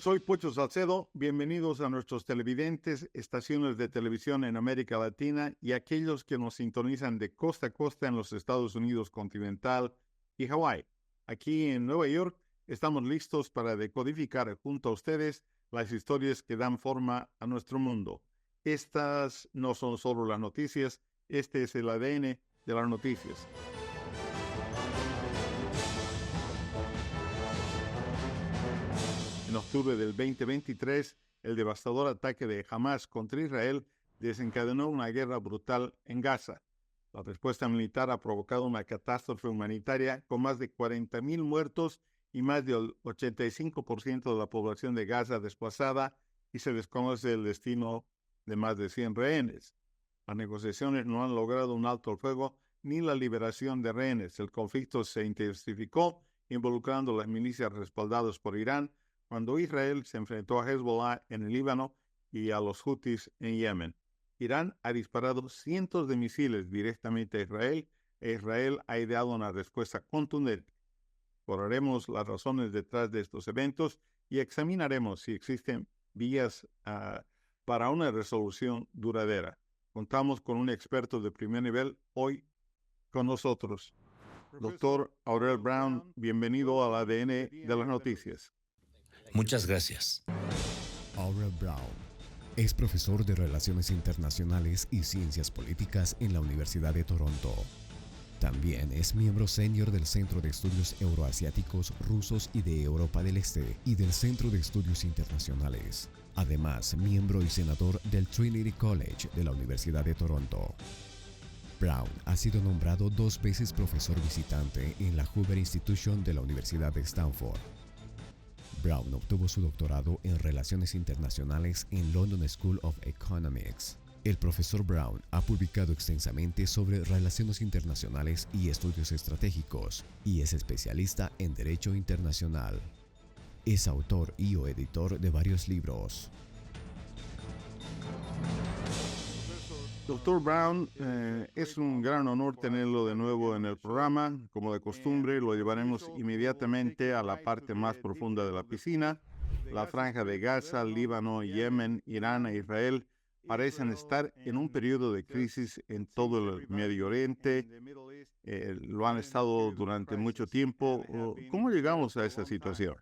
Soy Pocho Salcedo. Bienvenidos a nuestros televidentes, estaciones de televisión en América Latina y aquellos que nos sintonizan de costa a costa en los Estados Unidos continental y Hawái. Aquí en Nueva York estamos listos para decodificar junto a ustedes las historias que dan forma a nuestro mundo. Estas no son solo las noticias, este es el ADN de las noticias. En octubre del 2023, el devastador ataque de Hamas contra Israel desencadenó una guerra brutal en Gaza. La respuesta militar ha provocado una catástrofe humanitaria con más de 40,000 muertos y más del 85% de la población de Gaza desplazada, y se desconoce el destino de más de 100 rehenes. Las negociaciones no han logrado un alto el fuego ni la liberación de rehenes. El conflicto se intensificó, involucrando a las milicias respaldadas por Irán, cuando Israel se enfrentó a Hezbollah en el Líbano y a los Houthis en Yemen. Irán ha disparado cientos de misiles directamente a Israel, e Israel ha ideado una respuesta contundente. Exploraremos las razones detrás de estos eventos y examinaremos si existen vías para una resolución duradera. Contamos con un experto de primer nivel hoy con nosotros. Doctor Aurel Braun, bienvenido al ADN de las noticias. Muchas gracias. Aurel Braun es profesor de Relaciones Internacionales y Ciencias Políticas en la Universidad de Toronto. También es miembro senior del Centro de Estudios Euroasiáticos, Rusos y de Europa del Este y del Centro de Estudios Internacionales. Además, miembro y senador del Trinity College de la Universidad de Toronto. Braun ha sido nombrado 2 veces profesor visitante en la Hoover Institution de la Universidad de Stanford. Braun obtuvo su doctorado en Relaciones Internacionales en London School of Economics. El profesor Braun ha publicado extensamente sobre relaciones internacionales y estudios estratégicos, y es especialista en Derecho Internacional. Es autor y o editor de varios libros. Doctor Braun, es un gran honor tenerlo de nuevo en el programa. Como de costumbre, lo llevaremos inmediatamente a la parte más profunda de la piscina. La franja de Gaza, Líbano, Yemen, Irán e Israel parecen estar en un periodo de crisis en todo el Medio Oriente. Lo han estado durante mucho tiempo. ¿Cómo llegamos a esa situación?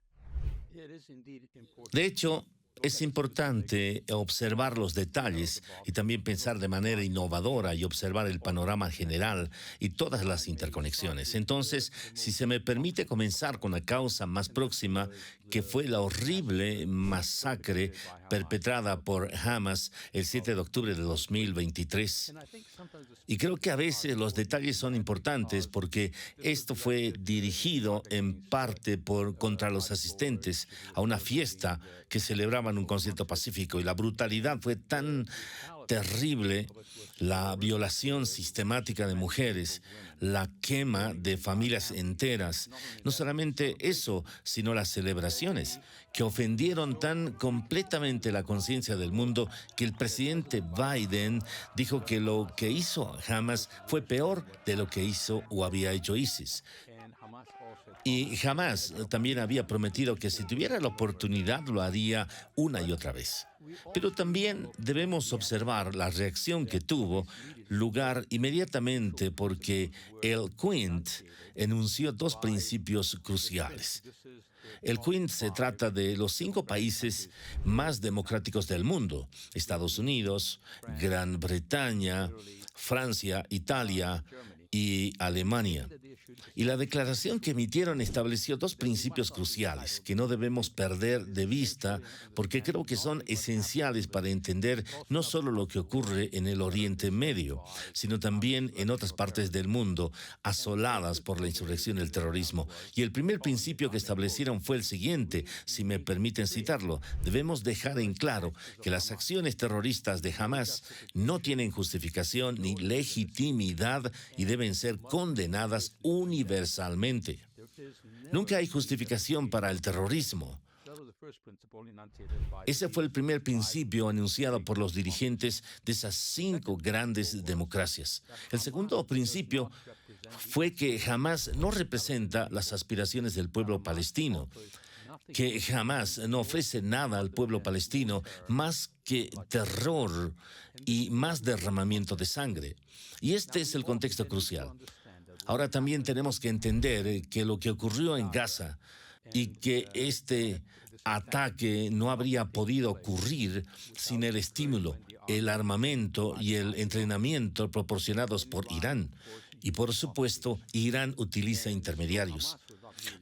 De hecho, es importante observar los detalles y también pensar de manera innovadora y observar el panorama general y todas las interconexiones. Entonces, si se me permite comenzar con la causa más próxima, que fue la horrible masacre perpetrada por Hamas el 7 de octubre de 2023. Y creo que a veces los detalles son importantes porque esto fue dirigido en parte contra los asistentes a una fiesta que celebraban un concierto pacífico, y la brutalidad fue tan terrible, la violación sistemática de mujeres, la quema de familias enteras. No solamente eso, sino las celebraciones, que ofendieron tan completamente la conciencia del mundo que el presidente Biden dijo que lo que hizo Hamas fue peor de lo que hizo o había hecho ISIS. Y Hamas también había prometido que si tuviera la oportunidad lo haría una y otra vez. Pero también debemos observar la reacción que tuvo lugar inmediatamente, porque el Quint enunció 2 principios cruciales. El Quint se trata de los 5 países más democráticos del mundo: Estados Unidos, Gran Bretaña, Francia, Italia y Alemania. Y la declaración que emitieron estableció 2 principios cruciales que no debemos perder de vista, porque creo que son esenciales para entender no solo lo que ocurre en el Oriente Medio, sino también en otras partes del mundo asoladas por la insurrección y el terrorismo. Y el primer principio que establecieron fue el siguiente, si me permiten citarlo: debemos dejar en claro que las acciones terroristas de Hamas no tienen justificación ni legitimidad y deben ser condenadas universalmente. Nunca hay justificación para el terrorismo. Ese fue el primer principio anunciado por los dirigentes de esas 5 grandes democracias. El segundo principio fue que Hamas no representa las aspiraciones del pueblo palestino. que jamás no ofrece nada al pueblo palestino más que terror y más derramamiento de sangre. Y este es el contexto crucial. Ahora también tenemos que entender que lo que ocurrió en Gaza y que este ataque no habría podido ocurrir sin el estímulo, el armamento y el entrenamiento proporcionados por Irán. Y por supuesto, Irán utiliza intermediarios.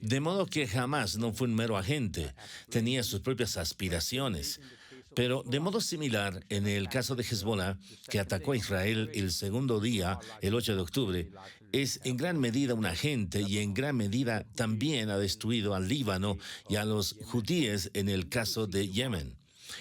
De modo que Hamás no fue un mero agente, tenía sus propias aspiraciones. Pero de modo similar, en el caso de Hezbollah, que atacó a Israel el segundo día, el 8 de octubre, es en gran medida un agente y en gran medida también ha destruido al Líbano y a los hutíes en el caso de Yemen.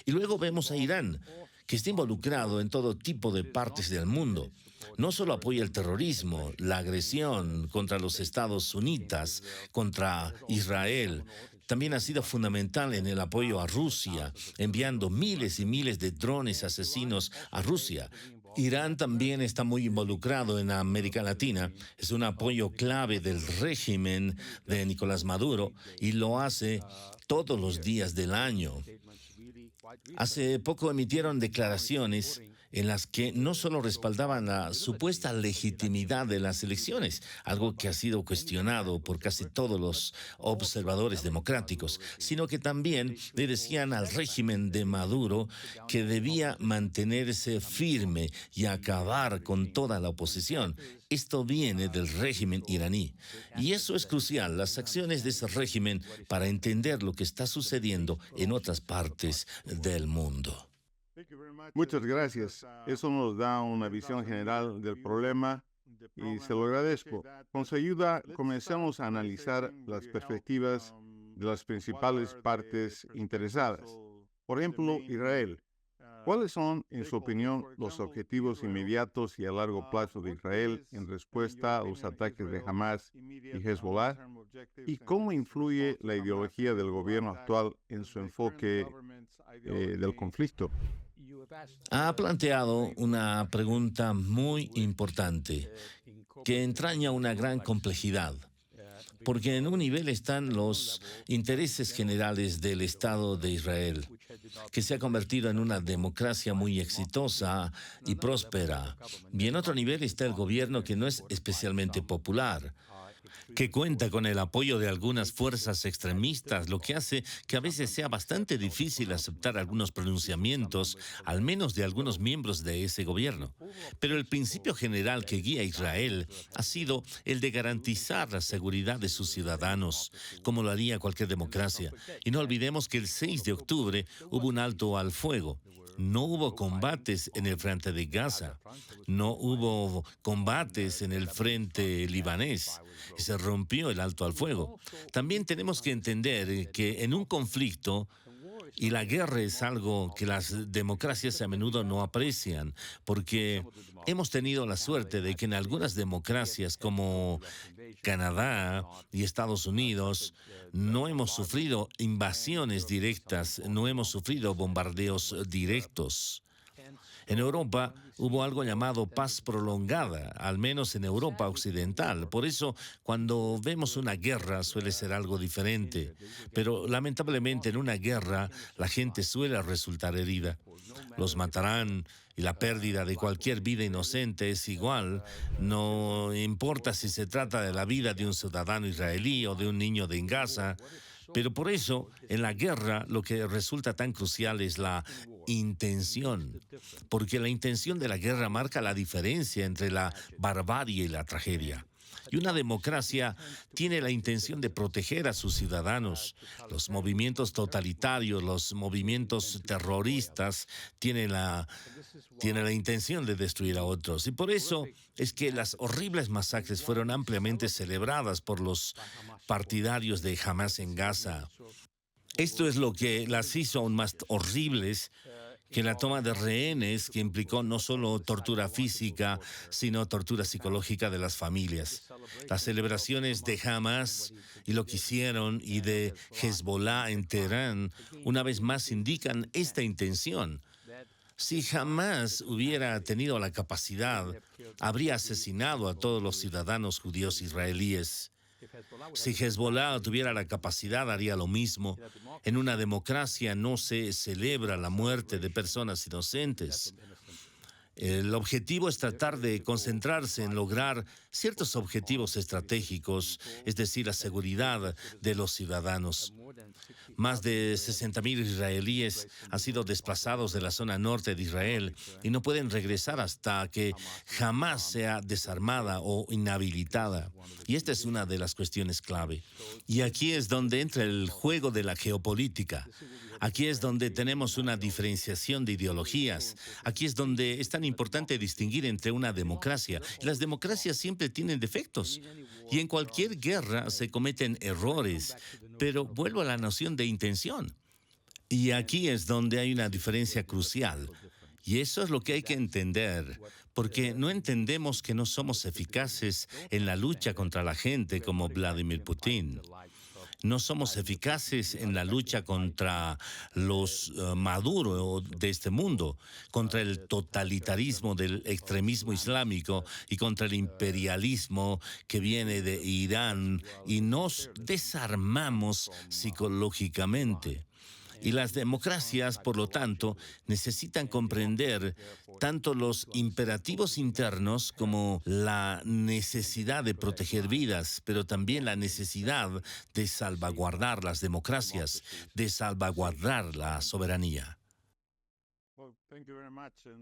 Y luego vemos a Irán, que está involucrado en todo tipo de partes del mundo. No solo apoya el terrorismo, la agresión contra los estados sunitas, contra Israel, también ha sido fundamental en el apoyo a Rusia, enviando miles y miles de drones asesinos a Rusia. Irán también está muy involucrado en América Latina, es un apoyo clave del régimen de Nicolás Maduro y lo hace todos los días del año. Hace poco emitieron declaraciones en las que no solo respaldaban la supuesta legitimidad de las elecciones, algo que ha sido cuestionado por casi todos los observadores democráticos, sino que también le decían al régimen de Maduro que debía mantenerse firme y acabar con toda la oposición. Esto viene del régimen iraní. Y eso es crucial, las acciones de ese régimen para entender lo que está sucediendo en otras partes del mundo. Muchas gracias. Eso nos da una visión general del problema y se lo agradezco. Con su ayuda, comencemos a analizar las perspectivas de las principales partes interesadas. Por ejemplo, Israel. ¿Cuáles son, en su opinión, los objetivos inmediatos y a largo plazo de Israel en respuesta a los ataques de Hamás y Hezbollah? ¿Y cómo influye la ideología del gobierno actual en su enfoque del conflicto? Ha planteado una pregunta muy importante que entraña una gran complejidad, porque en un nivel están los intereses generales del Estado de Israel, que se ha convertido en una democracia muy exitosa y próspera, y en otro nivel está el gobierno que no es especialmente popular, que cuenta con el apoyo de algunas fuerzas extremistas, lo que hace que a veces sea bastante difícil aceptar algunos pronunciamientos, al menos de algunos miembros de ese gobierno. Pero el principio general que guía a Israel ha sido el de garantizar la seguridad de sus ciudadanos, como lo haría cualquier democracia. Y no olvidemos que el 6 de octubre hubo un alto al fuego. No hubo combates en el frente de Gaza, no hubo combates en el frente libanés, y se rompió el alto al fuego. También tenemos que entender que en un conflicto, y la guerra es algo que las democracias a menudo no aprecian, porque hemos tenido la suerte de que en algunas democracias como Canadá y Estados Unidos no hemos sufrido invasiones directas, no hemos sufrido bombardeos directos. En Europa hubo algo llamado paz prolongada, al menos en Europa occidental. Por eso, cuando vemos una guerra suele ser algo diferente. Pero lamentablemente en una guerra la gente suele resultar herida. Los matarán y la pérdida de cualquier vida inocente es igual. No importa si se trata de la vida de un ciudadano israelí o de un niño de Gaza. Pero por eso, en la guerra, lo que resulta tan crucial es la intención, porque la intención de la guerra marca la diferencia entre la barbarie y la tragedia. Y una democracia tiene la intención de proteger a sus ciudadanos. Los movimientos totalitarios, los movimientos terroristas tienen la intención de destruir a otros. Y por eso es que las horribles masacres fueron ampliamente celebradas por los partidarios de Hamás en Gaza. Esto es lo que las hizo aún más horribles que la toma de rehenes, que implicó no solo tortura física, sino tortura psicológica de las familias. Las celebraciones de Hamás y lo que hicieron y de Hezbollah en Teherán, una vez más indican esta intención. Si Hamás hubiera tenido la capacidad, habría asesinado a todos los ciudadanos judíos israelíes. Si Hezbollah tuviera la capacidad, haría lo mismo. En una democracia no se celebra la muerte de personas inocentes. El objetivo es tratar de concentrarse en lograr ciertos objetivos estratégicos, es decir, la seguridad de los ciudadanos. Más de 60.000 israelíes han sido desplazados de la zona norte de Israel y no pueden regresar hasta que jamás sea desarmada o inhabilitada. Y esta es una de las cuestiones clave. Y aquí es donde entra el juego de la geopolítica. Aquí es donde tenemos una diferenciación de ideologías. Aquí es donde es tan importante distinguir entre una democracia. Y las democracias siempre tienen defectos. Y en cualquier guerra se cometen errores. Pero vuelvo a la noción de intención. Y aquí es donde hay una diferencia crucial. Y eso es lo que hay que entender, porque no entendemos que no somos eficaces en la lucha contra la gente como Vladimir Putin. No somos eficaces en la lucha contra los Maduro de este mundo, contra el totalitarismo del extremismo islámico y contra el imperialismo que viene de Irán, y nos desarmamos psicológicamente. Y las democracias, por lo tanto, necesitan comprender tanto los imperativos internos como la necesidad de proteger vidas, pero también la necesidad de salvaguardar las democracias, de salvaguardar la soberanía.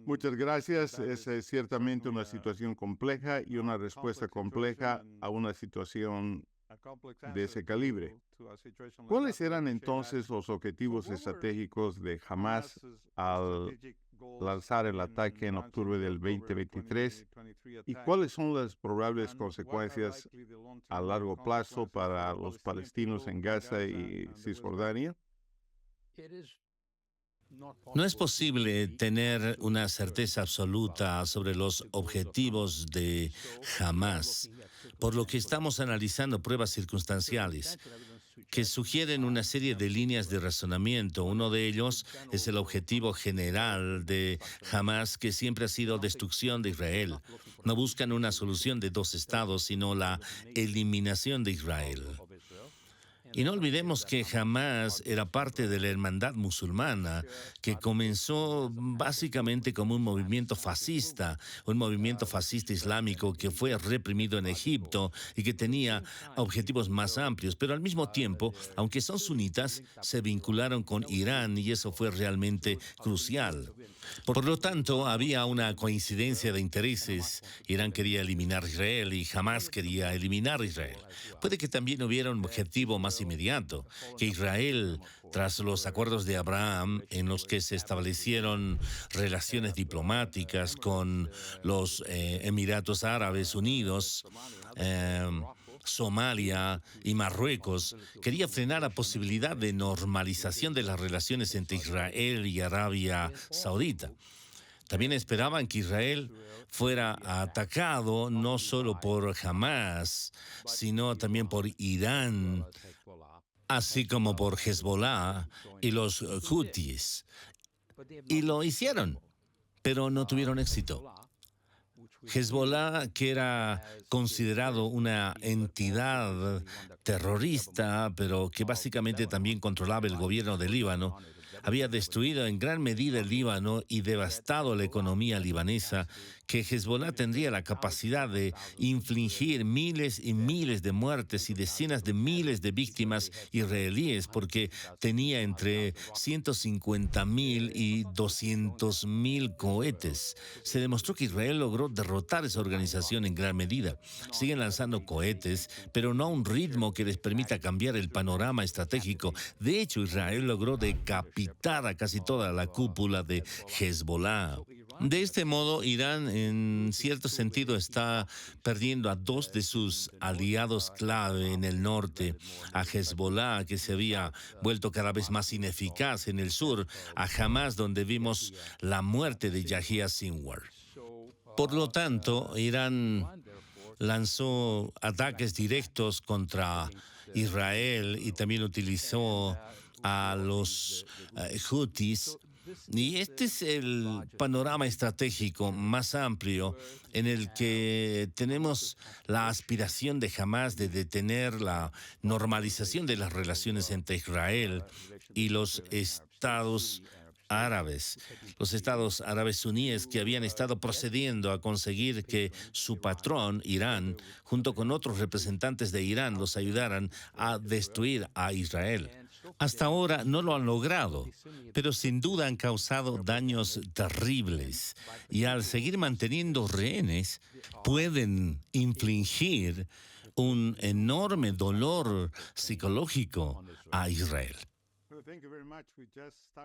Muchas gracias. Es ciertamente una situación compleja y una respuesta compleja a una situación de ese calibre. ¿Cuáles eran entonces los objetivos estratégicos de Hamás al lanzar el ataque en octubre del 2023? ¿Y cuáles son las probables consecuencias a largo plazo para los palestinos en Gaza y Cisjordania? No es posible tener una certeza absoluta sobre los objetivos de Hamás, por lo que estamos analizando pruebas circunstanciales que sugieren una serie de líneas de razonamiento. Uno de ellos es el objetivo general de Hamás, que siempre ha sido destrucción de Israel. No buscan una solución de dos estados, sino la eliminación de Israel. Y no olvidemos que Hamás era parte de la hermandad musulmana, que comenzó básicamente como un movimiento fascista islámico que fue reprimido en Egipto y que tenía objetivos más amplios. Pero al mismo tiempo, aunque son sunitas, se vincularon con Irán y eso fue realmente crucial. Por lo tanto, había una coincidencia de intereses. Irán quería eliminar a Israel y Hamás quería eliminar a Israel. Puede que también hubiera un objetivo más inmediato, que Israel, tras los acuerdos de Abraham, en los que se establecieron relaciones diplomáticas con los Emiratos Árabes Unidos, Somalia y Marruecos, quería frenar la posibilidad de normalización de las relaciones entre Israel y Arabia Saudita. También esperaban que Israel fuera atacado no solo por Hamás, sino también por Irán, así como por Hezbollah y los Houthis. Y lo hicieron, pero no tuvieron éxito. Hezbollah, que era considerado una entidad terrorista, pero que básicamente también controlaba el gobierno del Líbano, había destruido en gran medida el Líbano y devastado la economía libanesa, que Hezbollah tendría la capacidad de infligir miles y miles de muertes y decenas de miles de víctimas israelíes, porque tenía entre 150.000 y 200.000 cohetes. Se demostró que Israel logró derrotar esa organización en gran medida. Siguen lanzando cohetes, pero no a un ritmo que les permita cambiar el panorama estratégico. De hecho, Israel logró decapitar a casi toda la cúpula de Hezbollah. De este modo, Irán, en cierto sentido, está perdiendo a dos de sus aliados clave en el norte, a Hezbollah, que se había vuelto cada vez más ineficaz en el sur, a Hamás, donde vimos la muerte de Yahya Sinwar. Por lo tanto, Irán lanzó ataques directos contra Israel y también utilizó a los Houthis Y este es el panorama estratégico más amplio en el que tenemos la aspiración de Hamás de detener la normalización de las relaciones entre Israel y los estados árabes, los estados árabes suníes que habían estado procediendo a conseguir que su patrón, Irán, junto con otros representantes de Irán, los ayudaran a destruir a Israel. Hasta ahora no lo han logrado, pero sin duda han causado daños terribles y al seguir manteniendo rehenes pueden infligir un enorme dolor psicológico a Israel.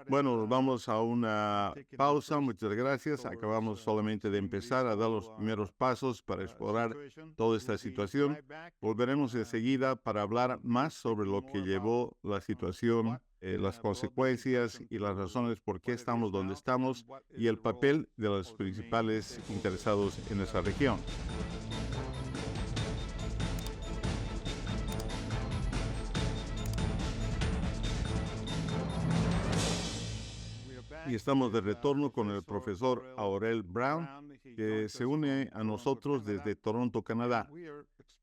Bueno, vamos a una pausa. Muchas gracias. Acabamos solamente de empezar a dar los primeros pasos para explorar toda esta situación. Volveremos enseguida para hablar más sobre lo que llevó la situación, las consecuencias y las razones por qué estamos donde estamos y el papel de los principales interesados en esa región. Y estamos de retorno con el profesor Aurel Brown, que se une a nosotros desde Toronto, Canadá.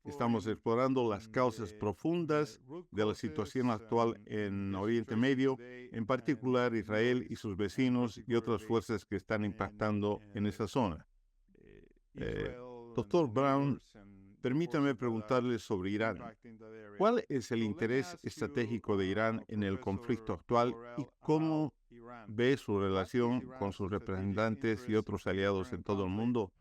Estamos explorando las causas profundas de la situación actual en Oriente Medio, en particular Israel y sus vecinos y otras fuerzas que están impactando en esa zona. Doctor Brown, permítame preguntarle sobre Irán. ¿Cuál es el interés estratégico de Irán en el conflicto actual y cómo ve su relación con sus representantes y otros aliados en todo el mundo?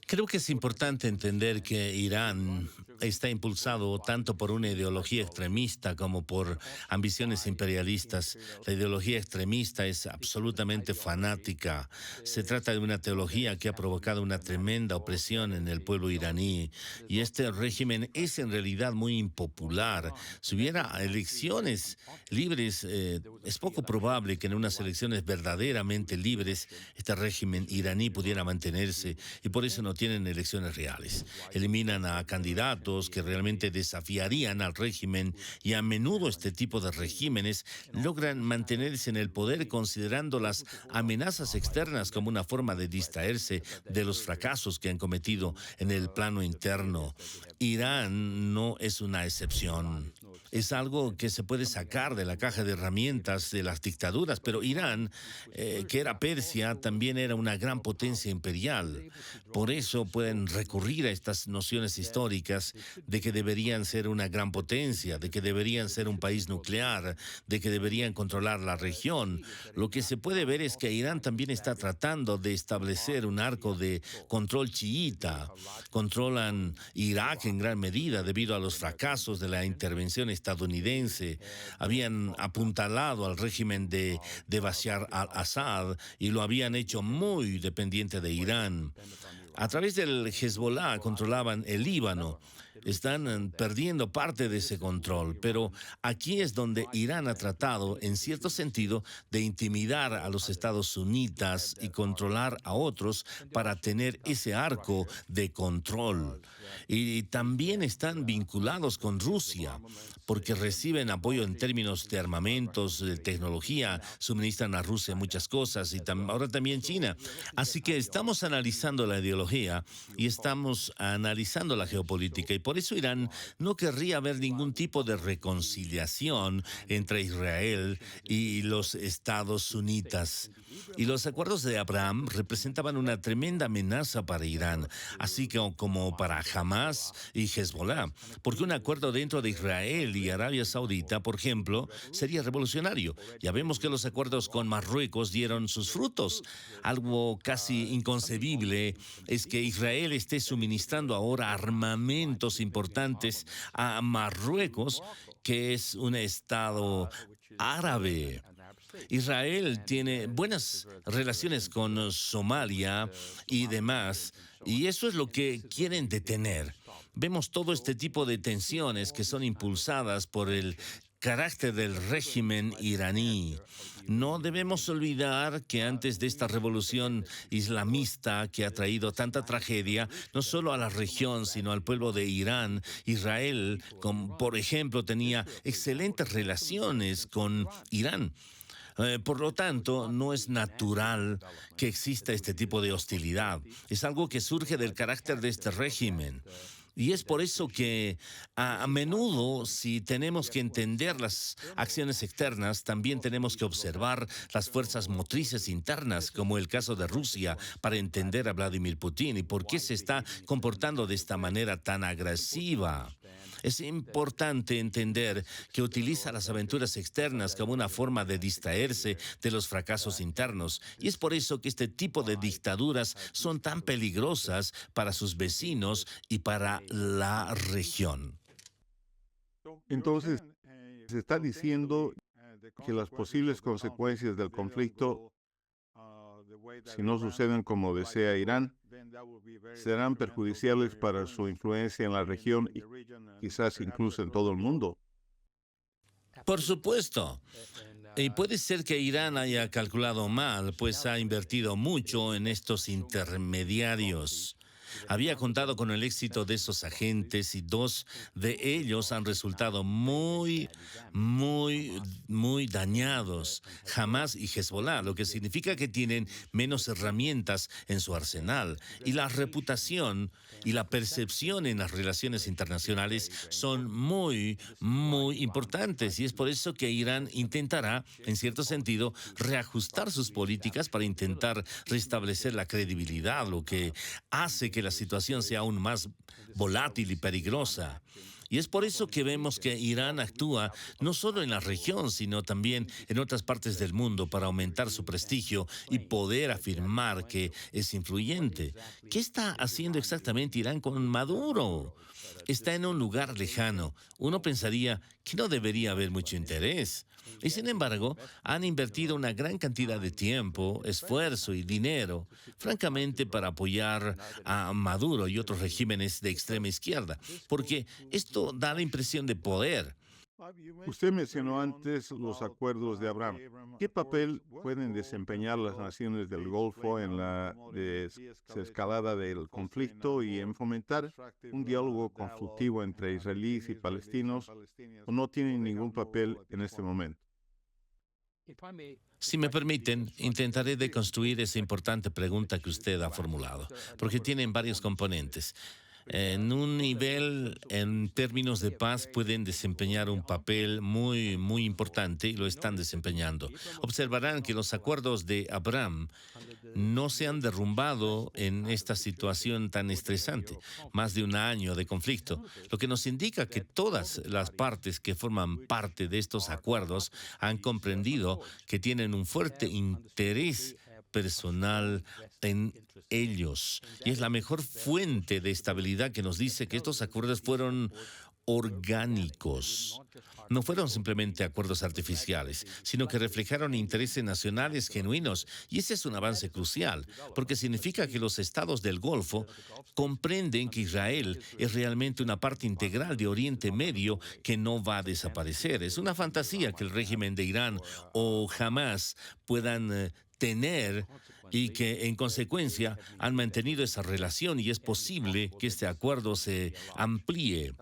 Creo que es importante entender que Irán está impulsado tanto por una ideología extremista como por ambiciones imperialistas. La ideología extremista es absolutamente fanática. Se trata de una teología que ha provocado una tremenda opresión en el pueblo iraní y este régimen es en realidad muy impopular. Si hubiera elecciones libres, es poco probable que en unas elecciones verdaderamente libres este régimen iraní pudiera mantenerse y por eso no tienen elecciones reales. Eliminan a candidatos que realmente desafiarían al régimen y a menudo este tipo de regímenes logran mantenerse en el poder considerando las amenazas externas como una forma de distraerse de los fracasos que han cometido en el plano interno. Irán no es una excepción. Es algo que se puede sacar de la caja de herramientas de las dictaduras, pero Irán, que era Persia, también era una gran potencia imperial. Por eso pueden recurrir a estas nociones históricas de que deberían ser una gran potencia, de que deberían ser un país nuclear, de que deberían controlar la región. Lo que se puede ver es que Irán también está tratando de establecer un arco de control chiita. Controlan Irak en gran medida debido a los fracasos de la intervención estadounidense. Habían apuntalado al régimen de Bashar al-Assad y lo habían hecho muy dependiente de Irán. A través del Hezbollah controlaban el Líbano. Están perdiendo parte de ese control, pero aquí es donde Irán ha tratado, en cierto sentido, de intimidar a los estados sunitas y controlar a otros para tener ese arco de control. Y también están vinculados con Rusia, porque reciben apoyo en términos de armamentos, de tecnología, suministran a Rusia muchas cosas y ahora también China. Así que estamos analizando la ideología y estamos analizando la geopolítica y por eso Irán no querría ver ningún tipo de reconciliación entre Israel y los estados sunitas. Y los acuerdos de Abraham representaban una tremenda amenaza para Irán, así como para Hamás y Hezbollah, porque un acuerdo dentro de Israel y Arabia Saudita, por ejemplo, sería revolucionario. Ya vemos que los acuerdos con Marruecos dieron sus frutos. Algo casi inconcebible es que Israel esté suministrando ahora armamentos importantes a Marruecos, que es un estado árabe. Israel tiene buenas relaciones con Somalia y demás, y eso es lo que quieren detener. Vemos todo este tipo de tensiones que son impulsadas por el carácter del régimen iraní. No debemos olvidar que antes de esta revolución islamista que ha traído tanta tragedia, no solo a la región, sino al pueblo de Irán, Israel, por ejemplo, tenía excelentes relaciones con Irán. Por lo tanto, no es natural que exista este tipo de hostilidad. Es algo que surge del carácter de este régimen. Y es por eso que a menudo, si tenemos que entender las acciones externas, también tenemos que observar las fuerzas motrices internas, como el caso de Rusia, para entender a Vladimir Putin y por qué se está comportando de esta manera tan agresiva. Es importante entender que utiliza las aventuras externas como una forma de distraerse de los fracasos internos. Y es por eso que este tipo de dictaduras son tan peligrosas para sus vecinos y para la región. Entonces, se está diciendo que las posibles consecuencias del conflicto, si no suceden como desea Irán, serán perjudiciales para su influencia en la región y quizás incluso en todo el mundo. Por supuesto. Y puede ser que Irán haya calculado mal, pues ha invertido mucho en estos intermediarios. Había contado con el éxito de esos agentes y dos de ellos han resultado muy dañados, Hamas y Hezbollah, lo que significa que tienen menos herramientas en su arsenal. Y la reputación y la percepción en las relaciones internacionales son muy importantes. Y es por eso que Irán intentará, en cierto sentido, reajustar sus políticas para intentar restablecer la credibilidad, lo que hace que la situación sea aún más volátil y peligrosa. Y es por eso que vemos que Irán actúa no solo en la región, sino también en otras partes del mundo para aumentar su prestigio y poder afirmar que es influyente. ¿Qué está haciendo exactamente Irán con Maduro? Está en un lugar lejano. Uno pensaría que no debería haber mucho interés. Y sin embargo, han invertido una gran cantidad de tiempo, esfuerzo y dinero, francamente, para apoyar a Maduro y otros regímenes de extrema izquierda, porque esto da la impresión de poder. Usted mencionó antes los acuerdos de Abraham. ¿Qué papel pueden desempeñar las naciones del Golfo en la desescalada del conflicto y en fomentar un diálogo constructivo entre israelíes y palestinos, o no tienen ningún papel en este momento? Si me permiten, intentaré deconstruir esa importante pregunta que usted ha formulado, porque tienen varios componentes. En un nivel, en términos de paz, pueden desempeñar un papel muy importante y lo están desempeñando. Observarán que los acuerdos de Abraham no se han derrumbado en esta situación tan estresante, más de un año de conflicto, lo que nos indica que todas las partes que forman parte de estos acuerdos han comprendido que tienen un fuerte interés personal en ellos. Y es la mejor fuente de estabilidad que nos dice que estos acuerdos fueron orgánicos. No fueron simplemente acuerdos artificiales, sino que reflejaron intereses nacionales genuinos. Y ese es un avance crucial, porque significa que los estados del Golfo comprenden que Israel es realmente una parte integral de Oriente Medio que no va a desaparecer. Es una fantasía que el régimen de Irán o Hamas puedan tener y que en consecuencia han mantenido esa relación y es posible que este acuerdo se amplíe.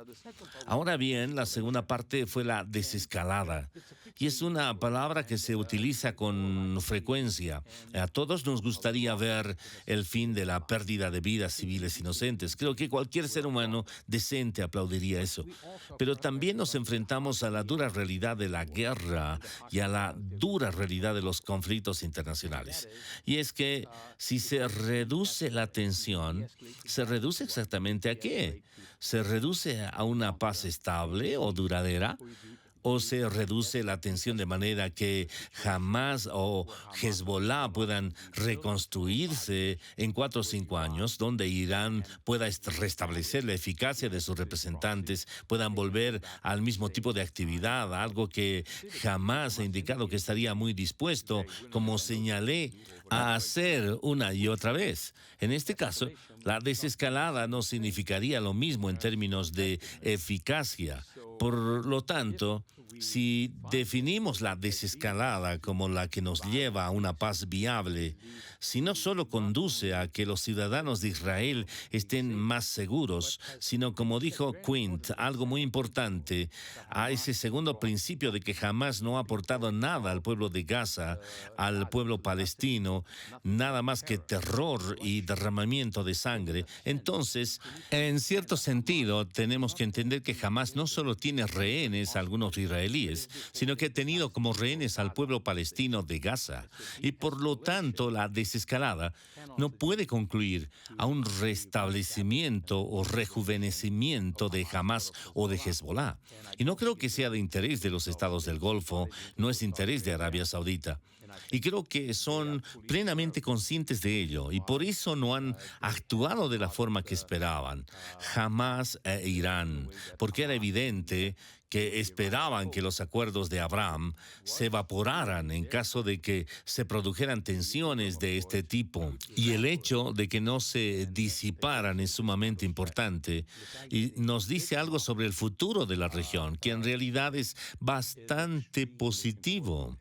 Ahora bien, la segunda parte fue la desescalada y es una palabra que se utiliza con frecuencia. A todos nos gustaría ver el fin de la pérdida de vidas civiles inocentes. Creo que cualquier ser humano decente aplaudiría eso. Pero también nos enfrentamos a la dura realidad de la guerra y a la dura realidad de los conflictos internacionales. Y es que si se reduce la tensión, ¿se reduce exactamente a qué? ¿Se reduce a una paz estable o duradera? ¿O se reduce la tensión de manera que Hamas o Hezbollah puedan reconstruirse en 4 o 5 años, donde Irán pueda restablecer la eficacia de sus representantes, puedan volver al mismo tipo de actividad, algo que jamás ha indicado que estaría muy dispuesto, como señalé, a hacer una y otra vez? En este caso, la desescalada no significaría lo mismo en términos de eficacia. Por lo tanto, Si definimos la desescalada como la que nos lleva a una paz viable, si no solo conduce a que los ciudadanos de Israel estén más seguros, sino como dijo Quint, algo muy importante, a ese segundo principio de que jamás no ha aportado nada al pueblo de Gaza, al pueblo palestino, nada más que terror y derramamiento de sangre, entonces, en cierto sentido, tenemos que entender que jamás no solo tiene rehenes a algunos israelíes, sino que ha tenido como rehenes al pueblo palestino de Gaza. Y por lo tanto, la desescalada no puede concluir a un restablecimiento o rejuvenecimiento de Hamás o de Hezbollah. Y no creo que sea de interés de los estados del Golfo, no es interés de Arabia Saudita. Y creo que son plenamente conscientes de ello y por eso no han actuado de la forma que esperaban. Hamás e Irán, porque era evidente que esperaban que los acuerdos de Abraham se evaporaran en caso de que se produjeran tensiones de este tipo. Y el hecho de que no se disiparan es sumamente importante y nos dice algo sobre el futuro de la región, que en realidad es bastante positivo,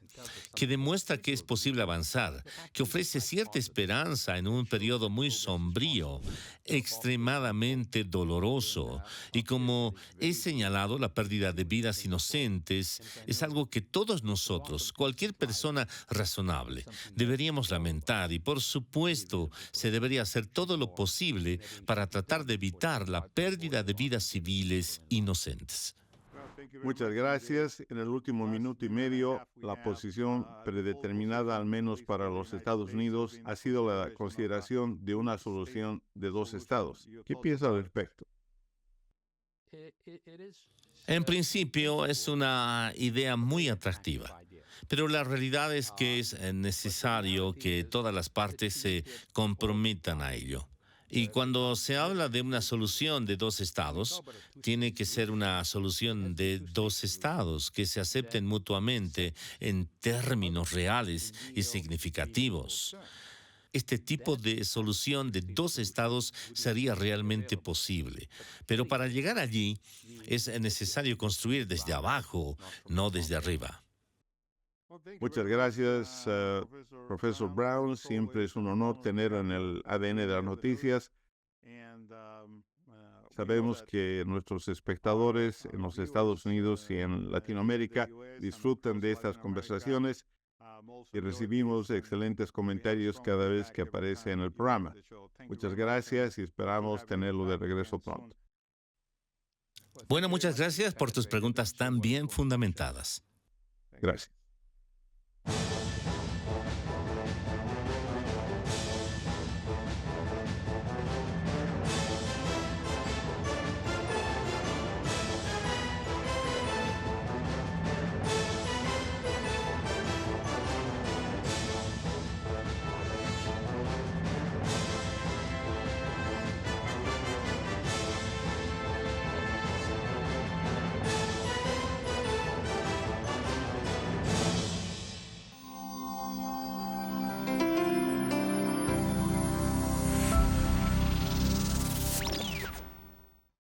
que demuestra que es posible avanzar, que ofrece cierta esperanza en un periodo muy sombrío, extremadamente doloroso. Y como he señalado, la pérdida de vidas inocentes es algo que todos nosotros, cualquier persona razonable, deberíamos lamentar y por supuesto se debería hacer todo lo posible para tratar de evitar la pérdida de vidas civiles inocentes. Muchas gracias. En el último minuto y medio, la posición predeterminada, al menos para los Estados Unidos, ha sido la consideración de una solución de dos estados. ¿Qué piensa al respecto? En principio es una idea muy atractiva, pero la realidad es que es necesario que todas las partes se comprometan a ello. Y cuando se habla de una solución de dos estados, tiene que ser una solución de dos estados que se acepten mutuamente en términos reales y significativos. Este tipo de solución de dos estados sería realmente posible. Pero para llegar allí es necesario construir desde abajo, no desde arriba. Muchas gracias, profesor Brown. Siempre es un honor tener en el ADN de las noticias. Sabemos que nuestros espectadores en los Estados Unidos y en Latinoamérica disfrutan de estas conversaciones y recibimos excelentes comentarios cada vez que aparece en el programa. Muchas gracias y esperamos tenerlo de regreso pronto. Bueno, muchas gracias por tus preguntas tan bien fundamentadas. Gracias.